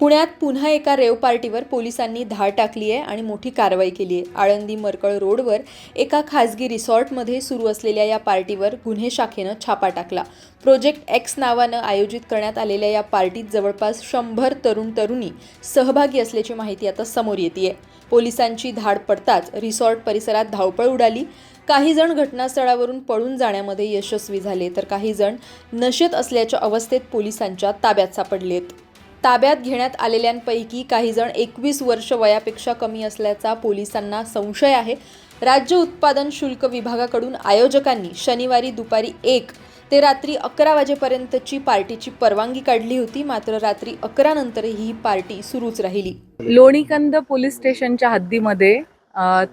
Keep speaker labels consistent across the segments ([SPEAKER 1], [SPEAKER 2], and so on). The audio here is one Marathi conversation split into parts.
[SPEAKER 1] पुण्यात पुन्हा एका रेव पार्टीवर पोलिसांनी धाड टाकली आहे आणि मोठी कारवाई केली आहे। आळंदी मरकळ रोडवर एका खासगी रिसॉर्टमध्ये सुरू असलेल्या या पार्टीवर गुन्हे शाखेनं छापा टाकला। प्रोजेक्ट एक्स नावानं आयोजित करण्यात आलेल्या या पार्टीत जवळपास 100 तरुण-तरुणी सहभागी असल्याची माहिती आता समोर येतेय। पोलिसांची धाड पडताच रिसॉर्ट परिसरात धावपळ उडाली। काही जण घटनास्थळावरून पळून जाण्यामध्ये यशस्वी झाले, तर काही जण नशेत असल्याच्या अवस्थेत पोलिसांच्या ताब्यात सापडलेत। ताब्यात घेण्यात आलेल्यांपैकी काही जण 21 वर्ष वयापेक्षा कमी असल्याचा पोलिसांना संशय आहे। राज्य उत्पादन शुल्क विभागाकडून आयोजकांनी शनिवारी दुपारी 1 ते रात्री 11 वाजेपर्यंतची पार्टीची परवानगी काढली होती, मात्र रात्री 11 नंतरही ही पार्टी सुरूच राहिली।
[SPEAKER 2] लोणीकंद पोलीस स्टेशनच्या हद्दीमध्ये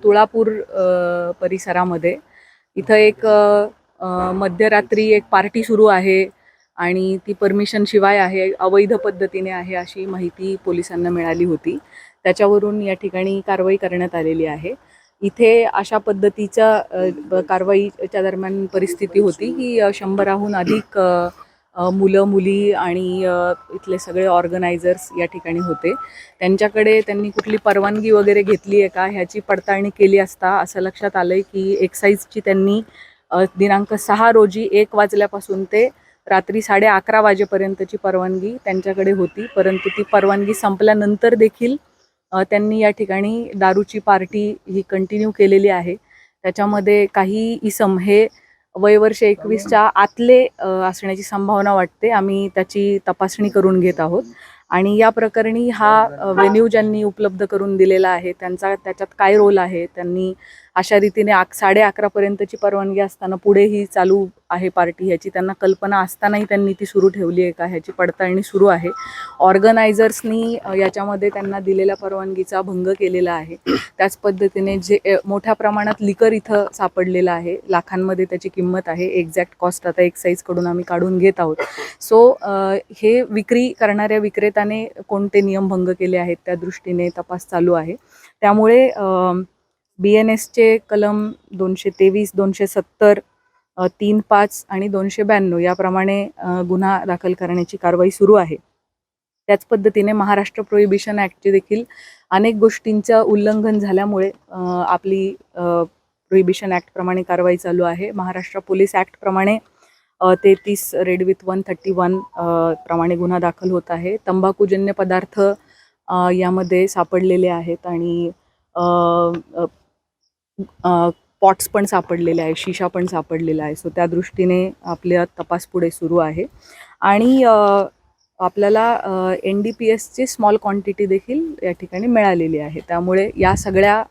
[SPEAKER 2] तुळापूर परिसरामध्ये इथं एक मध्यरात्री एक पार्टी सुरू आहे आणि ती परमिशन शिवाय आहे, अवैध पद्धतीने आहे अशी माहिती पोलिसांना मिळाली होती। त्याच्यावरून या ठिकाणी कारवाई करण्यात आलेली आहे। इथे अशा पद्धतीच्या कारवाईच्या दरम्यान परिस्थिती होती की 100हून अधिक मुलं मुली आणि इथले सगळे ऑर्गनायझर्स या ठिकाणी होते। त्यांच्याकडे त्यांनी कुठली परवानगी वगैरे घेतली आहे का ह्याची पडताळणी केली असता असं लक्षात आलंय की एक्साईजची त्यांनी दिनांक 6 रोजी 1 वाजल्यापासून ते रात्री 11:30 वाजेपर्यंतची परवानगी त्यांच्याकडे होती, परंतु ती परवानगी संपल्यानंतर देखील त्यांनी या ठिकाणी दारूची पार्टी ही कंटिन्यू केलेली आहे। त्याच्यामध्ये काही इसम हे वयवर्ष 21च्या आतले असण्याची संभावना वाटते। आम्ही त्याची तपासणी करून घेत आहोत आणि या प्रकरणी हा व्हेन्यू ज्यांनी उपलब्ध करून दिलेला आहे त्याच्यात काय रोल आहे, त्यांनी अशा रीतीने 11:30 पर्यंतची परवानगी असताना पुढेही चालू आहे पार्टी ह्याची त्यांना कल्पना असतानाही त्यांनी ती सुरू ठेवली आहे का ह्याची पडताळणी सुरू आहे। ऑर्गनायझर्सनी याच्यामध्ये त्यांना दिलेल्या परवानगीचा भंग केलेला आहे। त्याच पद्धतीने जे मोठ्या प्रमाणात लिकर इथं सापडलेलं आहे, लाखांमध्ये त्याची किंमत आहे। एक्झॅक्ट कॉस्ट आता एक्साईजकडून आम्ही काढून घेत आहोत। सो हे विक्री करणाऱ्या विक्रेत्याने कोणते नियमभंग केले आहेत त्या दृष्टीने तपास चालू आहे। त्यामुळे BNSचे कलम 223, 270, 3-5 आणि 292 याप्रमाणे गुन्हा दाखल करण्याची कारवाई सुरू आहे। त्याच पद्धतीने महाराष्ट्र प्रोहिबिशन ॲक्टचे देखील अनेक गोष्टींचं उल्लंघन झाल्यामुळे आपली प्रोहिबिशन ॲक्टप्रमाणे कारवाई चालू आहे। महाराष्ट्र पोलीस ॲक्टप्रमाणे 33 रेड विथ 131 प्रमाणे गुन्हा दाखल होत आहे। तंबाखूजन्य पदार्थ यामध्ये सापडलेले आहेत आणि पॉट्स पण सापडलेले आहे, शिशा पण सापडलेला आहे। सो त्या दृष्टीने आपल्या तपास पुढे सुरू आहे आणि आपल्याला NDPSची स्मॉल क्वांटिटी देखील या ठिकाणी मिळालेली आहे। त्यामुळे या सगळ्या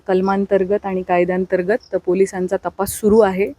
[SPEAKER 2] कलमांतर्गत आणि कायद्यांतर्गत पोलिसांचा तपास सुरू आहे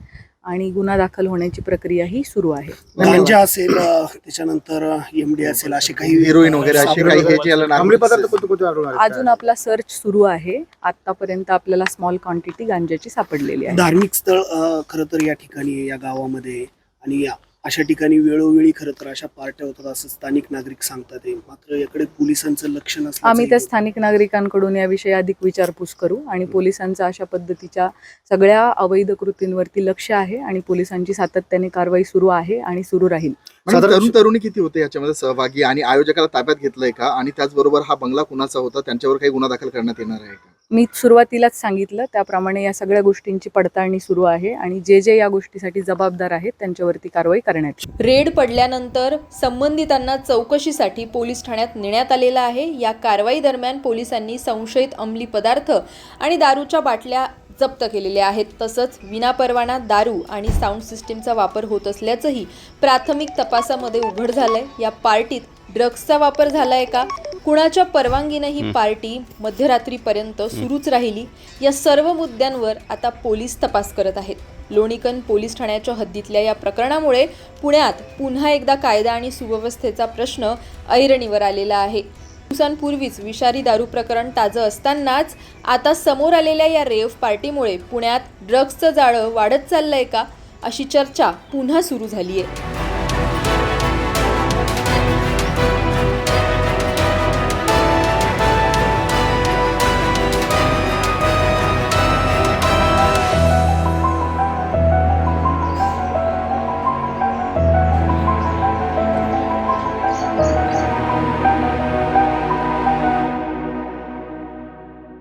[SPEAKER 2] आणि गुन्हा दाखल होण्याची प्रक्रिया ही सुरू आहे।
[SPEAKER 3] गांजा असेल, त्याच्यानंतर MD असेल, असे काही
[SPEAKER 4] हिरोईन वगैरे असे काही अंमली पदार्थ
[SPEAKER 2] अजून आपला सर्च सुरू आहे। आतापर्यंत आपल्याला स्मॉल क्वांटिटी गांजाची सापडलेली आहे।
[SPEAKER 3] धार्मिक स्थळ खरं तर या ठिकाणी या गावामध्ये आणि अशा ठिकाणी वेळोवेळी खरं तर अशा पार्ट्या होतात असं स्थानिक नागरिक सांगतात। मात्र याकडे पोलिसांचं लक्ष नसलं।
[SPEAKER 2] आम्ही त्या स्थानिक नागरिकांकडून याविषयी अधिक विचारपूस करू आणि पोलिसांचं अशा पद्धतीच्या सगळ्या अवैध कृतींवरती लक्ष आहे आणि पोलिसांची सातत्याने कारवाई सुरू आहे आणि सुरू राहील।
[SPEAKER 4] तरुण तरुणी किती होते याच्यामध्ये सहभागी आणि आयोजकाला ताब्यात घेतलंय का, आणि त्याचबरोबर हा बंगला कुणाचा होता, त्यांच्यावर काही गुन्हा दाखल करण्यात येणार आहे का?
[SPEAKER 2] मी सुरुवातीलाच सांगितलं त्याप्रमाणे या सगळ्या गोष्टींची पडताळणी सुरू आहे आणि जे या गोष्टीसाठी जबाबदार आहेत त्यांच्यावरती कारवाई करण्यात येईल।
[SPEAKER 1] रेड पडल्यानंतर संबंधितांना चौकशीसाठी पोलीस ठाण्यात नेण्यात आलेलं आहे। या कारवाई दरम्यान पोलिसांनी संशयित अंमली पदार्थ आणि दारूच्या बाटल्या जप्त केलेल्या आहेत। तसंच विनापरवाना दारू आणि साऊंड सिस्टीमचा वापर होत असल्याचंही प्राथमिक तपासामध्ये उघड झालंय। या पार्टीत ड्रग्सचा वापर झालाय का, कुणाच्या परवानगीने ही पार्टी मध्यरात्रीपर्यंत सुरूच राहिली, या सर्व मुद्द्यांवर आता पोलीस तपास करत आहेत। लोणीकंद पोलीस ठाण्याच्या हद्दीतल्या या प्रकरणामुळे पुण्यात पुन्हा एकदा कायदा आणि सुव्यवस्थेचा प्रश्न ऐरणीवर आलेला आहे। दिवसांपूर्वीच विषारी दारू प्रकरण ताजं असतानाच आता समोर आलेल्या या रेव पार्टीमुळे पुण्यात ड्रग्सचं जाळं वाढत चाललंय का, अशी चर्चा पुन्हा सुरू झाली आहे।